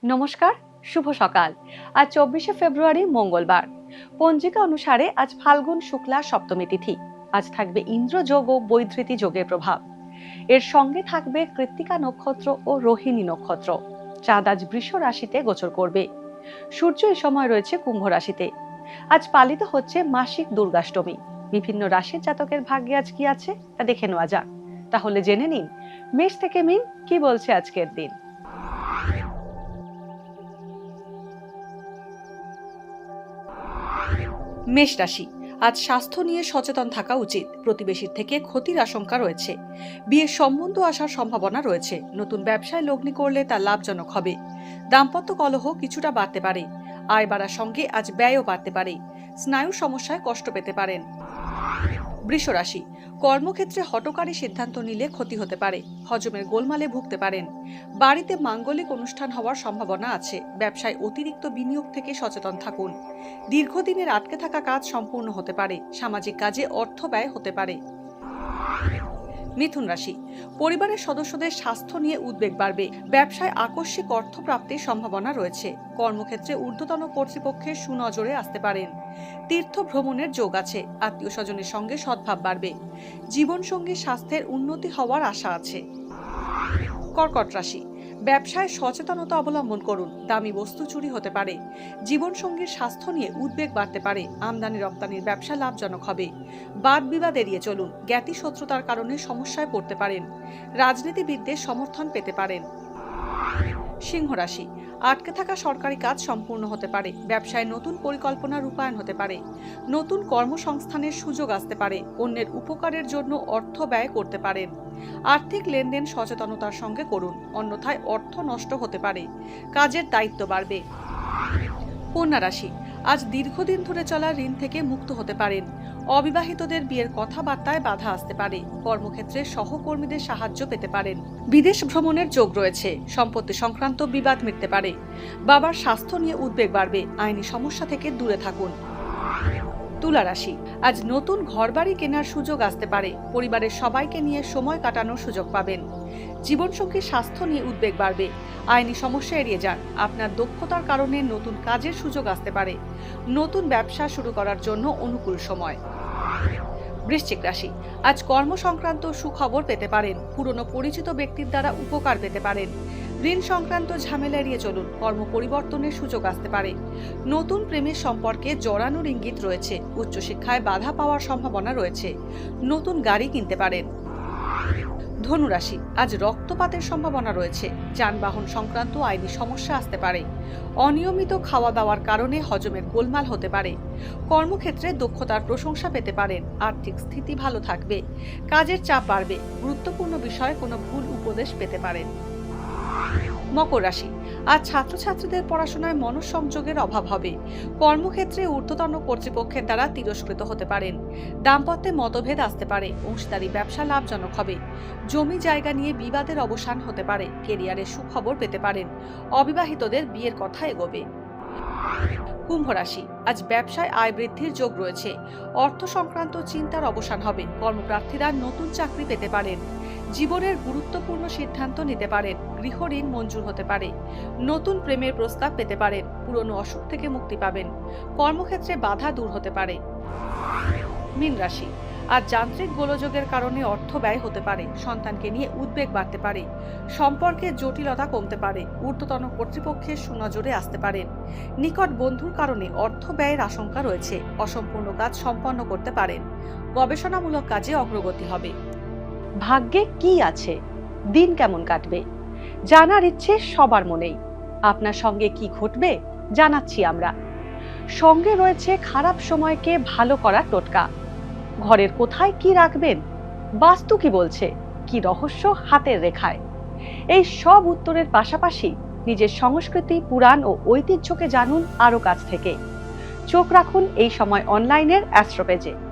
নমস্কার, শুভ সকাল। আজ 24শে ফেব্রুয়ারি মঙ্গলবার। পঞ্জিকা অনুসারে আজ ফাল্গুন শুক্লা সপ্তমী তিথি। আজ থাকবে ইন্দ্রযোগ ও বৈধৃতি যোগের প্রভাব। এর সঙ্গে থাকবে কৃত্তিকা নক্ষত্র ও রোহিণী নক্ষত্র। চাঁদ আজ বৃষ রাশিতে গোচর করবে। সূর্য এই সময় রয়েছে কুম্ভ রাশিতে। আজ পালিত হচ্ছে মাসিক দুর্গাষ্টমী। বিভিন্ন রাশির জাতকের ভাগ্যে আজ কি আছে তা দেখে নেওয়া যাক। তাহলে জেনে নিন মেষ থেকে মিন কি বলছে আজকের দিন। মেষ রাশি, আজ স্বাস্থ্য নিয়ে সচেতন থাকা উচিত। প্রতিবেশীর থেকে ক্ষতির আশঙ্কা রয়েছে। বিয়ের সম্বন্ধ আসার সম্ভাবনা রয়েছে। নতুন ব্যবসায় লগ্নি করলে তা লাভজনক হবে। দাম্পত্য কলহ কিছুটা বাড়তে পারে। আয় বাড়ার সঙ্গে আজ ব্যয়ও বাড়তে পারে। স্নায়ু সমস্যায় কষ্ট পেতে পারেন। বৃষ রাশি, কর্মক্ষেত্রে হঠকারী সিদ্ধান্ত নিলে ক্ষতি হতে পারে। হজমের গোলমালে ভুগতে পারেন। বাড়িতে মাঙ্গলিক অনুষ্ঠান হওয়ার সম্ভাবনা আছে। ব্যবসায় অতিরিক্ত বিনিয়োগ থেকে সচেতন থাকুন। দীর্ঘদিনের আটকে থাকা কাজ সম্পূর্ণ হতে পারে। সামাজিক কাজে অর্থ ব্যয় হতে পারে। মিথুন রাশি, পরিবারের সদস্যদের স্বাস্থ্য নিয়ে উদ্বেগ বাড়বে। ব্যবসায় আকস্মিক অর্থ প্রাপ্তির সম্ভাবনা রয়েছে। কর্মক্ষেত্রে ঊর্ধ্বতন কর্তৃপক্ষের সুনজরে আসতে পারেন। তীর্থ ভ্রমণের যোগ আছে। আত্মীয় স্বজনের সঙ্গে সদ্ভাব বাড়বে। জীবনসঙ্গীর স্বাস্থ্যের উন্নতি হওয়ার আশা আছে। কর্কট রাশি, ব্যবসায় সচেতনতা অবলম্বন করুন। দামি বস্তু চুরি হতে পারে। জীবনসঙ্গীর স্বাস্থ্য নিয়ে উদ্বেগ বাড়তে পারে। আমদানি রপ্তানির ব্যবসা লাভজনক হবে। বাদ বিবাদ এড়িয়ে চলুন। জ্ঞাতি শত্রুতার কারণে সমস্যায় পড়তে পারেন। রাজনীতিবিদদের সমর্থন পেতে পারেন। সিংহ রাশি, আটকে থাকা সরকারি কাজ সম্পূর্ণ হতে পারে। ব্যবসায় নতুন পরিকল্পনা রূপায়ণ হতে পারে। নতুন কর্মসংস্থানের সুযোগ আসতে পারে। অন্যের উপকারের জন্য অর্থ ব্যয় করতে পারেন। আর্থিক লেনদেন সচেতনতার সঙ্গে করুন, অন্যথায় অর্থ নষ্ট হতে পারে। কাজের দায়িত্ব বাড়বে। কন্যা রাশি, আজ দীর্ঘদিন ধরে চলা ঋণ থেকে মুক্ত হতে পারেন। অবিবাহিতদের বিয়ের কথাবার্তায় বাধা আসতে পারে। কর্মক্ষেত্রে সহকর্মীদের সাহায্য পেতে পারেন। বিদেশ ভ্রমণের যোগ রয়েছে। সম্পত্তি সংক্রান্ত বিবাদ মিটতে পারে। বাবার স্বাস্থ্য নিয়ে উদ্বেগ বাড়বে। আইনি সমস্যা থেকে দূরে থাকুন। তুলা রাশি, আজ নতুন ঘরবাড়ি কেনার সুযোগ আসতে পারে। পরিবারের সবাইকে নিয়ে সময় কাটানোর সুযোগ পাবেন। জীবনসঙ্গীর স্বাস্থ্য নিয়ে উদ্বেগ বাড়বে। আইনি সমস্যা এড়িয়ে যান। আপনার দক্ষতার কারণে নতুন কাজের সুযোগ আসতে পারে। নতুন ব্যবসা শুরু করার জন্য অনুকূল সময়। বৃশ্চিক রাশি, আজ কর্ম সংক্রান্ত সুখবর পেতে পারেন। পুরনো পরিচিত ব্যক্তির দ্বারা উপকার পেতে পারেন। ঋণ সংক্রান্ত ঝামেলা এড়িয়ে চলুন। কর্ম পরিবর্তনের সুযোগ আসতে পারে। নতুন প্রেমের সম্পর্কে জড়ানোর ইঙ্গিত রয়েছে। উচ্চশিক্ষায় বাধা পাওয়ার সম্ভাবনা রয়েছে। নতুন গাড়ি কিনতে পারেন। ধনুরাশি, আজ রক্তপাতের সম্ভাবনা রয়েছে। যানবাহন সংক্রান্ত আইনি সমস্যা আসতে পারে। অনিয়মিত খাওয়া দাওয়ার কারণে হজমের গোলমাল হতে পারে। কর্মক্ষেত্রে দক্ষতার প্রশংসা পেতে পারেন। আর্থিক স্থিতি ভালো থাকবে। কাজের চাপ বাড়বে। গুরুত্বপূর্ণ বিষয়ে কোনো ভুল উপদেশ পেতে পারেন। মকর রাশি, আজ ছাত্রছাত্রীদের পড়াশোনায় মনঃসংযোগের অভাব হবে। কর্মক্ষেত্রে ঊর্ধ্বতন কর্তৃপক্ষের দ্বারা তিরস্কৃত হতে পারেন। দাম্পত্যে মতভেদ আসতে পারে। অংশীদারি ব্যবসা লাভজনক হবে। জমি জায়গা নিয়ে বিবাদের অবসান হতে পারে। কেরিয়ারের সুখবর পেতে পারেন। অবিবাহিতদের বিয়ের কথা এগোবে। কুম্ভ রাশি, আজ ব্যবসায় আয় বৃদ্ধির যোগ রয়েছে। অর্থ সংক্রান্ত চিন্তার অবসান হবে। কর্মপ্রার্থীরা নতুন চাকরি পেতে পারেন। জীবনের গুরুত্বপূর্ণ সিদ্ধান্ত নিতে পারেন। গৃহ ঋণ মঞ্জুর হতে পারে। নতুন প্রেমের প্রস্তাব পেতে পারেন। পুরনো অসুখ থেকে মুক্তি পাবেন। কর্মক্ষেত্রে বাধা দূর হতে পারে। মীন রাশি, আজ যান্ত্রিক গোলযোগের কারণে অর্থ ব্যয় হতে পারে। সন্তানকে নিয়ে উদ্বেগ বাড়তে পারে। সম্পর্কের জটিলতা কমতে পারে। ঊর্ধ্বতন কর্তৃপক্ষের সুনজরে আসতে পারেন। নিকট বন্ধুর কারণে অর্থ ব্যয়ের আশঙ্কা রয়েছে। অসম্পূর্ণ কাজ সম্পন্ন করতে পারেন। গবেষণামূলক কাজে অগ্রগতি হবে। ভাগ্যে কি আছে, দিন কেমন কাটবে, জানার ইচ্ছে সবার মনেই। আপনার সঙ্গে কি ঘটবে জানাচ্ছি আমরা। সঙ্গে রয়েছে খারাপ সময়কে ভালো করার টোটকা। ঘরের কোথায় কি রাখবেন, বাস্তু কি বলছে, কি রহস্য হাতের রেখায়। এই সব উত্তরের পাশাপাশি নিজের সংস্কৃতি, পুরাণ ও ঐতিহ্যকে জানুন আরো কাছ থেকে। চোখ রাখুন এই সময় অনলাইনের অ্যাস্ট্রো পেজে।